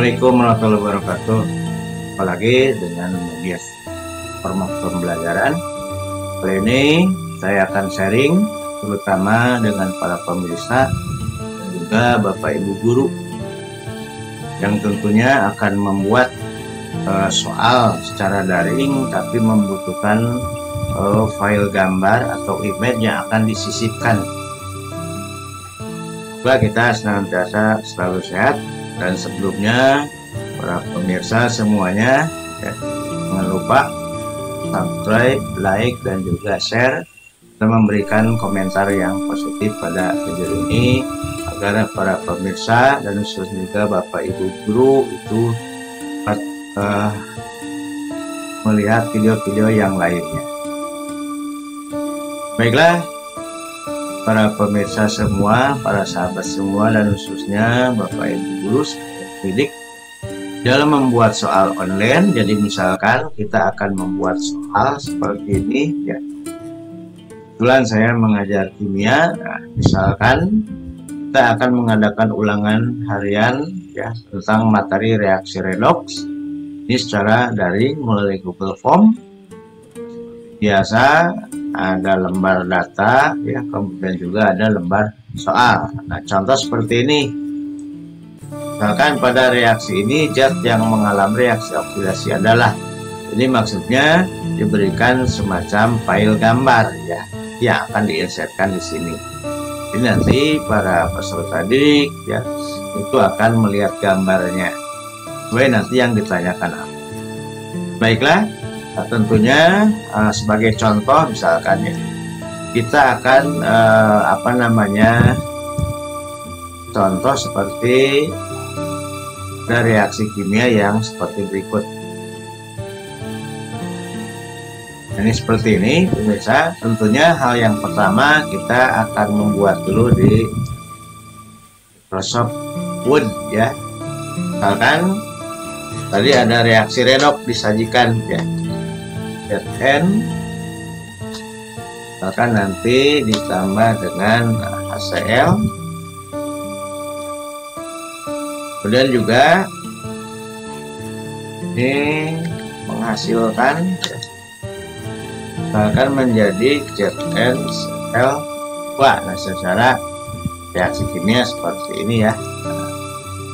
Assalamualaikum warahmatullahi wabarakatuh. Apalagi dengan media format pembelajaran. Kali ini saya akan sharing terutama dengan para pemirsa dan juga Bapak Ibu guru yang tentunya akan membuat soal secara daring tapi membutuhkan file gambar atau image yang akan disisipkan. Semoga kita senantiasa selalu sehat. Dan sebelumnya para pemirsa semuanya ya, jangan lupa subscribe, like, dan juga share dan memberikan komentar yang positif pada video ini agar para pemirsa dan khususnya juga Bapak Ibu guru itu dapat melihat video-video yang lainnya. Baiklah para pemirsa semua, para sahabat semua, dan khususnya Bapak Ibu guru pendidik dalam membuat soal online. Jadi misalkan kita akan membuat soal seperti ini ya. Kebetulan saya mengajar kimia. Nah, misalkan kita akan mengadakan ulangan harian ya tentang materi reaksi redoks. Ini secara daring melalui Google Form. Biasa ada lembar data ya, kemudian juga ada lembar soal. Nah, contoh seperti ini. Misalkan pada reaksi ini zat yang mengalami reaksi oksidasi adalah, ini maksudnya diberikan semacam file gambar ya yang akan diinsertkan di sini. Jadi nanti para peserta didik ya itu akan melihat gambarnya sesuai nanti yang ditanyakan apa. Baiklah, tentunya sebagai contoh misalkan ya kita akan contoh seperti ada reaksi kimia yang seperti berikut. Ini seperti ini pemirsa. Tentunya hal yang pertama kita akan membuat dulu di Microsoft Word ya. Misalkan tadi ada reaksi redoks disajikan ya. N misalkan nanti ditambah dengan HCl, kemudian juga ini menghasilkan misalkan menjadi ZnCl2. Nah, secara reaksi kimia seperti ini ya,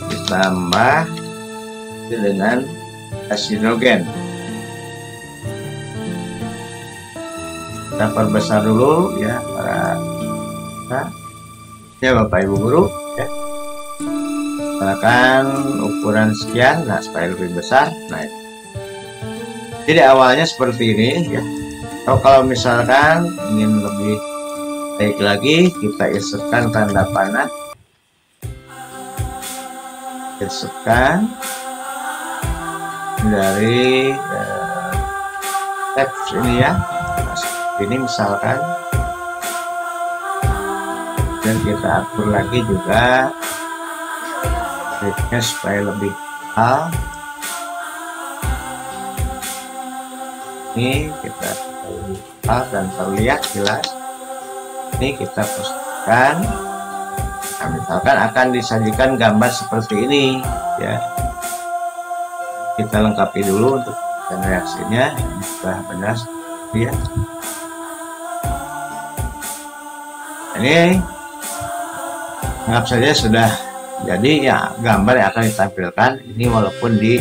ditambah dengan gas hidrogen. Kita perbesar dulu ya Bapak Ibu guru ya. Misalkan ukuran sekian, nah supaya lebih besar. Nah, jadi awalnya seperti ini ya. Kalau misalkan ingin lebih baik lagi, kita insertkan tanda panah, insertkan dari tab ini ya. Ini misalkan, dan kita atur lagi juga gridnya supaya lebih hal. Ini kita hal dan terlihat jelas. Ini kita posisikan. Nah, misalkan akan disajikan gambar seperti ini ya. Kita lengkapi dulu untuk reaksinya. Ini sudah benar ya. Ini anggap saja sudah jadi ya gambar yang akan ditampilkan ini walaupun di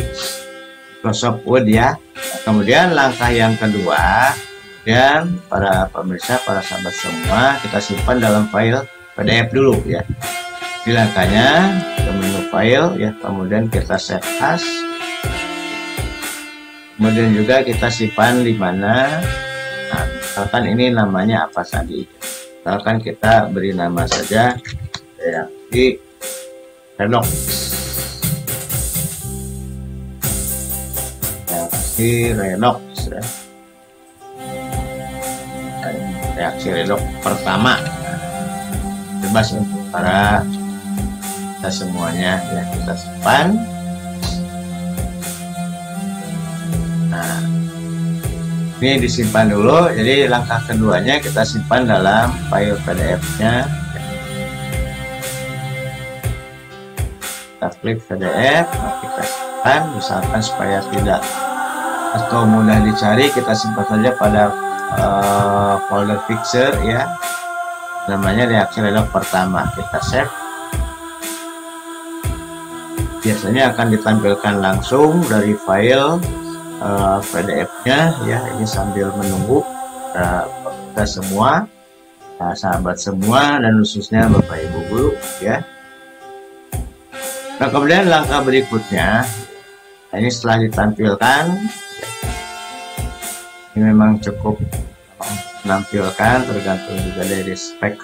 Microsoft Word ya. Kemudian langkah yang kedua, dan para pemirsa, para sahabat semua, kita simpan dalam file PDF dulu ya. Di langkahnya ke menu file ya, kemudian kita save as, kemudian juga kita simpan di mana. Nah, misalkan ini namanya apa tadi? Misalkan kita beri nama saja reaksi redoks. Reaksi redoks ya. Reaksi redoks pertama. Bebas untuk para kita semuanya ya, kita simpan. Nah, ini disimpan dulu. Jadi langkah keduanya kita simpan dalam file PDF nya kita klik PDF, nah kita simpan, misalkan supaya tidak atau mudah dicari, kita simpan saja pada folder fixer ya, namanya reaksi redox pertama. Kita save, biasanya akan ditampilkan langsung dari file PDF-nya ya. Ini sambil menunggu kita semua, sahabat semua, dan khususnya Bapak Ibu guru ya. Nah, kemudian langkah berikutnya, ini setelah ditampilkan, ini memang cukup menampilkan, tergantung juga dari spek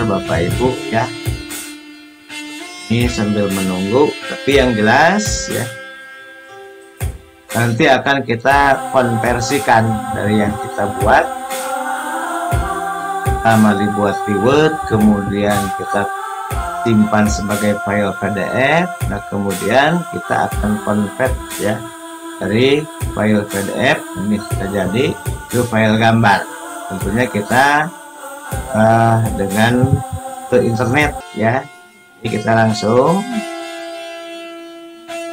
Bapak Ibu ya. Ini sambil menunggu, tapi yang jelas ya, nanti akan kita konversikan dari yang kita buat, pertama dibuat di Word, kemudian kita simpan sebagai file PDF. Nah, kemudian kita akan convert ya, dari file PDF ini sudah jadi ke file gambar. Tentunya kita dengan ke internet ya. Jadi kita langsung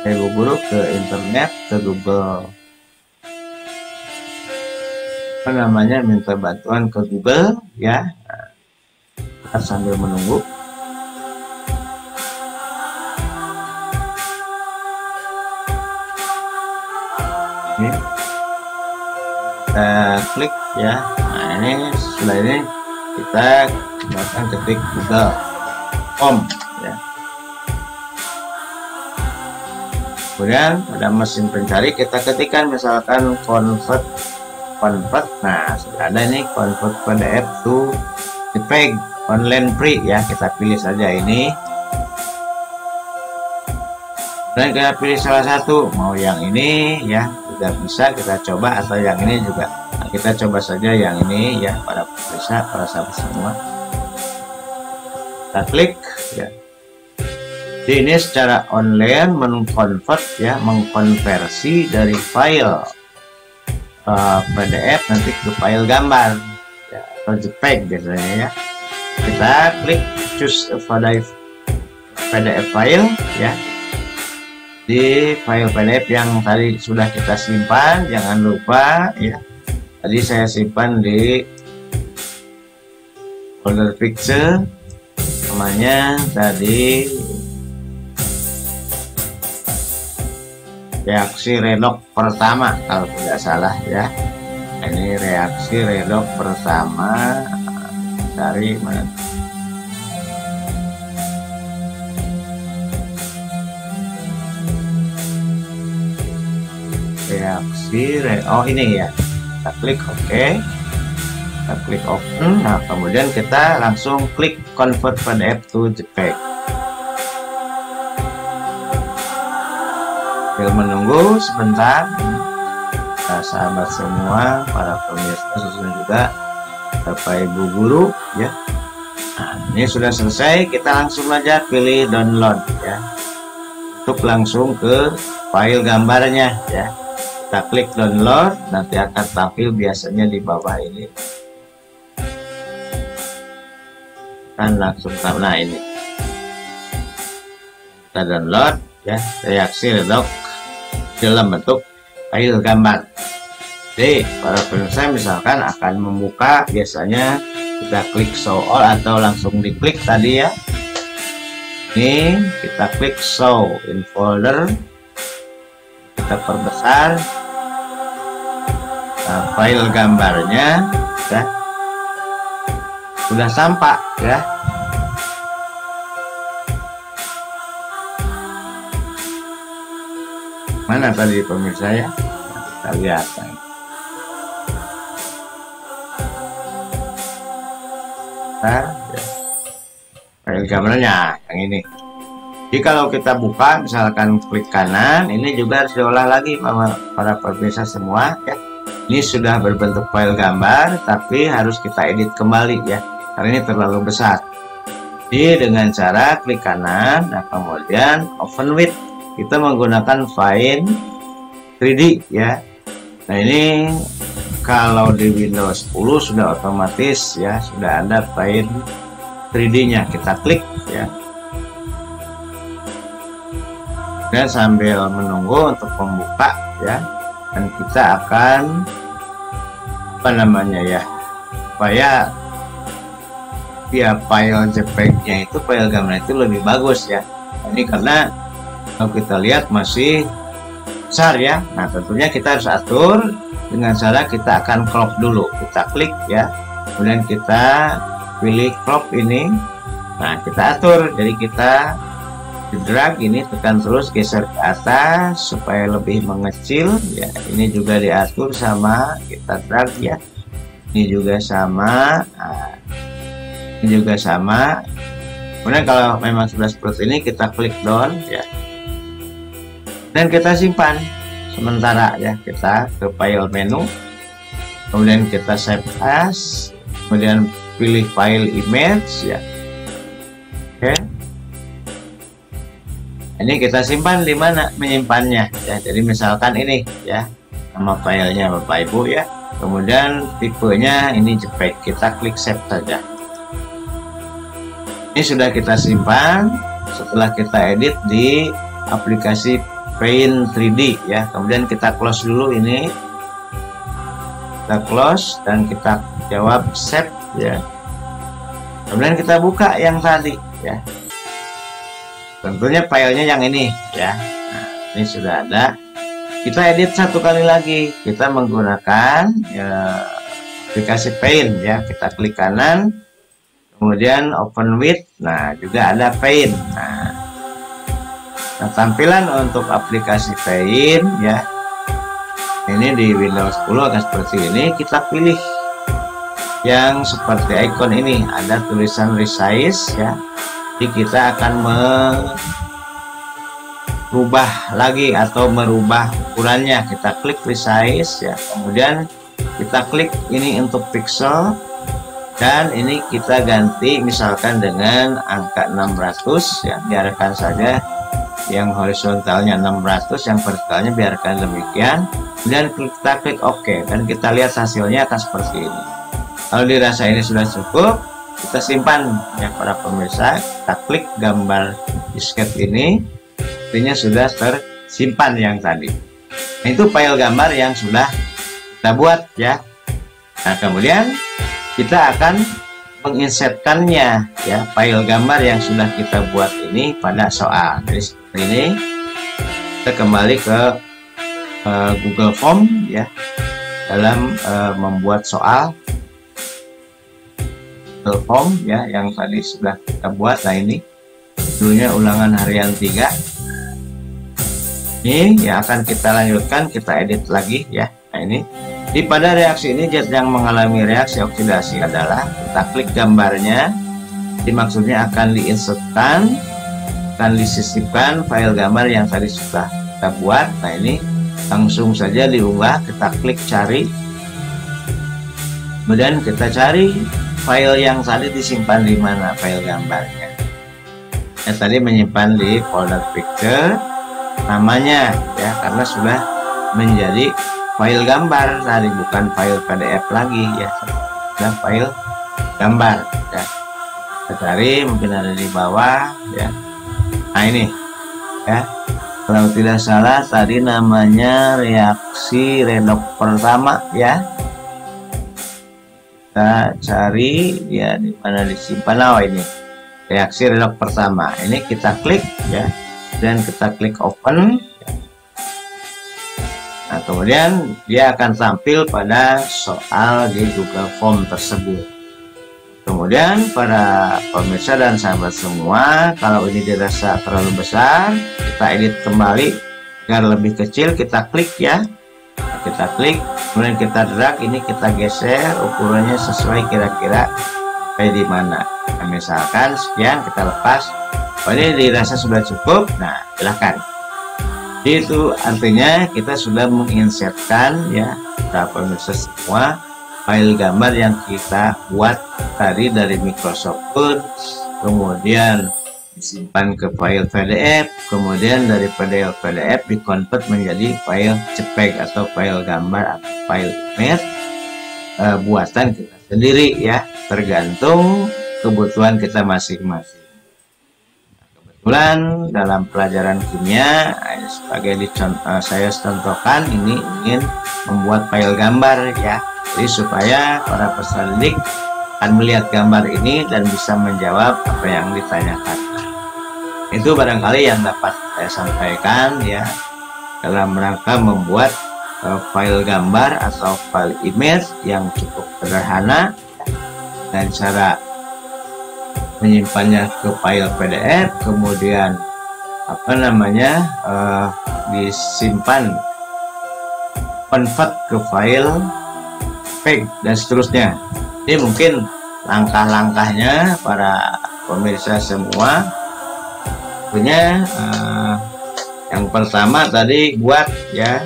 Ibu guru ke internet, ke Google, apa namanya, minta bantuan ke Google ya. Kita sambil menunggu. Ini kita klik ya. Nah, ini setelah ini kita akan ketik google.com ya. Kemudian pada mesin pencari kita ketikkan misalkan convert. Nah, sudah ada nih, convert PDF to JPEG online free ya. Kita pilih saja ini, dan kita pilih salah satu, mau yang ini ya, juga bisa kita coba, atau yang ini juga. Nah, kita coba saja yang ini ya, para pemirsa, para sahabat semua. Kita klik ya. Jadi ini secara online mengkonvert ya, mengkonversi dari file PDF nanti ke file gambar ya, atau JPEG biasanya ya. Kita klik choose a PDF file ya. Di file PDF yang tadi sudah kita simpan, jangan lupa ya, tadi saya simpan di folder picture, namanya tadi reaksi redox pertama kalau tidak salah ya. Ini reaksi redox pertama dari mana? Oh ini ya. Kita klik OK. Kita klik open. Nah, kemudian kita langsung klik convert PDF to JPEG. Sambil menunggu sebentar, nah, sahabat semua, para pemirsa, khususnya juga Bapak Ibu guru ya. Nah, ini sudah selesai, kita langsung aja pilih download ya, untuk langsung ke file gambarnya ya. Kita klik download, nanti akan tampil biasanya di bawah ini, kan langsung, nah ini kita download ya, reaksi redox dalam bentuk file gambar. Jadi para pemirsa misalkan akan membuka, biasanya kita klik show all atau langsung diklik tadi ya. Ini kita klik show in folder, kita perbesar, nah, file gambarnya ya sudah sampai ya. Mana tadi pemirsa ya, kita lihat ya. File gambarnya yang ini. Jadi kalau kita buka misalkan klik kanan, ini juga harus diolah lagi para pemirsa semua ya. Ini sudah berbentuk file gambar, tapi harus kita edit kembali ya, karena ini terlalu besar. Jadi dengan cara klik kanan, nah kemudian open with, kita menggunakan file 3D ya. Nah ini kalau di Windows 10 sudah otomatis ya, sudah ada file 3D nya, kita klik ya. dan sambil menunggu untuk membuka ya, dan kita akan apa namanya ya, supaya via file JPEG-nya itu, file gambar itu lebih bagus ya. Ini karena kalau kita lihat masih besar ya. Nah tentunya kita harus atur dengan cara kita akan crop dulu. Kita klik ya, kemudian kita pilih crop ini. Nah kita atur, jadi kita drag ini, tekan terus, geser ke atas supaya lebih mengecil ya. Ini juga diatur sama, kita drag ya. Ini juga sama. Nah, ini juga sama. Kemudian kalau memang sudah seperti ini, kita klik down ya, dan kita simpan sementara ya. Kita ke file menu, kemudian kita save as, kemudian pilih file image ya. Oke, ini kita simpan di mana menyimpannya ya. Jadi misalkan ini ya, nama filenya Bapak Ibu ya, kemudian tipenya ini JPEG, kita klik save saja. Ini sudah kita simpan setelah kita edit di aplikasi Paint 3D ya. Kemudian kita close dulu ini, kita close dan kita jawab save ya. Kemudian kita buka yang tadi ya, tentunya filenya yang ini ya. Nah, ini sudah ada. Kita edit satu kali lagi, kita menggunakan ya, aplikasi Paint ya. Kita klik kanan, kemudian open with. Nah juga ada Paint. Nah tampilan untuk aplikasi Paint ya, ini di Windows 10 akan seperti ini. Kita pilih yang seperti icon ini, ada tulisan resize ya. Jadi kita akan merubah lagi atau merubah ukurannya. Kita klik resize ya, kemudian kita klik ini untuk pixel, dan ini kita ganti misalkan dengan angka 600 ya. Biarkan saja yang horizontalnya 600, yang vertikalnya biarkan demikian. Kemudian kita klik OK, dan kita lihat hasilnya akan seperti ini. Kalau dirasa ini sudah cukup, kita simpan ya para pemirsa. Kita klik gambar disket ini, artinya sudah tersimpan yang tadi. Nah, itu file gambar yang sudah kita buat ya. Nah kemudian kita akan menginsertkannya ya, file gambar yang sudah kita buat ini pada soal. Jadi seperti ini, kita kembali ke Google Form ya, dalam membuat soal Google Form ya, yang tadi sudah kita buat. Nah ini dulunya ulangan harian 3. Ini yang akan kita lanjutkan, kita edit lagi ya. Nah ini pada reaksi ini, zat yang mengalami reaksi oksidasi adalah, kita klik gambarnya, jadi maksudnya akan diinsertkan, akan disisipkan file gambar yang tadi sudah kita buat. Nah ini langsung saja diunggah, kita klik cari, kemudian kita cari file yang tadi disimpan di mana file gambarnya. Ya tadi menyimpan di folder picture, namanya ya, karena sudah menjadi file gambar tadi, bukan file PDF lagi ya, sudah file gambar ya. Kita cari, mungkin ada di bawah ya. Nah ini ya, kalau tidak salah tadi namanya reaksi redox pertama ya. Kita cari ya, di mana disimpan. Oh ini reaksi redox pertama, ini kita klik ya, dan kita klik open. Nah kemudian dia akan tampil pada soal di Google Form tersebut. Kemudian para pemirsa dan sahabat semua, kalau ini dirasa terlalu besar, kita edit kembali agar lebih kecil. Kita klik ya, kita klik, kemudian kita drag, ini kita geser ukurannya sesuai kira-kira kayak di mana. Nah, misalkan sekian, kita lepas. Oh ini dirasa sudah cukup. Nah silahkan. Itu artinya kita sudah menginsertkan ya para pemirsa semua, file gambar yang kita buat tadi dari Microsoft Word, kemudian disimpan ke file PDF, kemudian dari PDF dikonvert menjadi file JPEG atau file gambar atau file image buatan kita sendiri ya, tergantung kebutuhan kita masing-masing. Kebetulan dalam pelajaran kimia sebagai saya contohkan ini ingin membuat file gambar ya. Jadi supaya para peserta didik akan melihat gambar ini dan bisa menjawab apa yang ditanyakan. Itu barangkali yang dapat saya sampaikan ya dalam rangka membuat file gambar atau file image yang cukup sederhana dan cara menyimpannya ke file PDF, kemudian disimpan, convert ke file PEG dan seterusnya. Ini mungkin langkah-langkahnya para pemirsa semua. Tentunya yang pertama tadi buat ya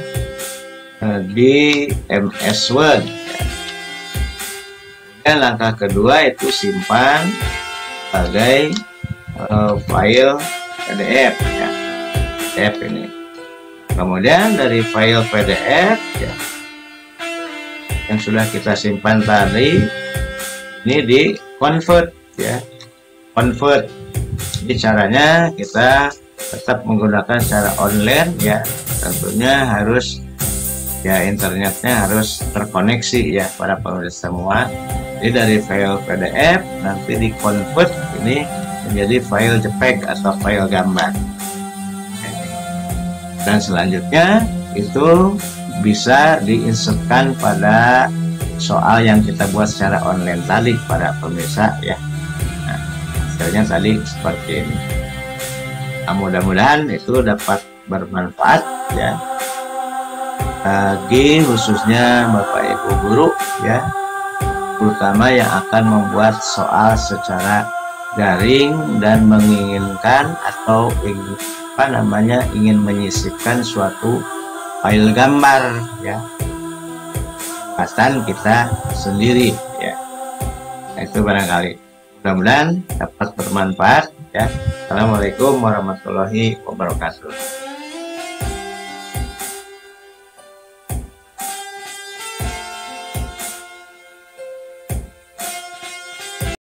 di MS Word. Dan langkah kedua itu simpan sebagai file PDF ya, PDF ini. Kemudian dari file PDF ya, yang sudah kita simpan tadi ini di convert ya, convert. Jadi caranya kita tetap menggunakan cara online ya, tentunya harus ya internetnya harus terkoneksi ya para pemirsa semua. Jadi dari file PDF nanti di convert ini menjadi file JPEG atau file gambar. Dan selanjutnya itu bisa diinsertkan pada soal yang kita buat secara online tadi para pemirsa ya. Nah, hasilnya tadi seperti ini. Nah, mudah-mudahan itu dapat bermanfaat ya bagi khususnya Bapak Ibu guru ya, terutama yang akan membuat soal secara daring dan menginginkan atau ingin menyisipkan suatu file gambar ya, pasan kita sendiri ya. Nah, itu barangkali mudah-mudahan dapat bermanfaat ya. Assalamualaikum warahmatullahi wabarakatuh.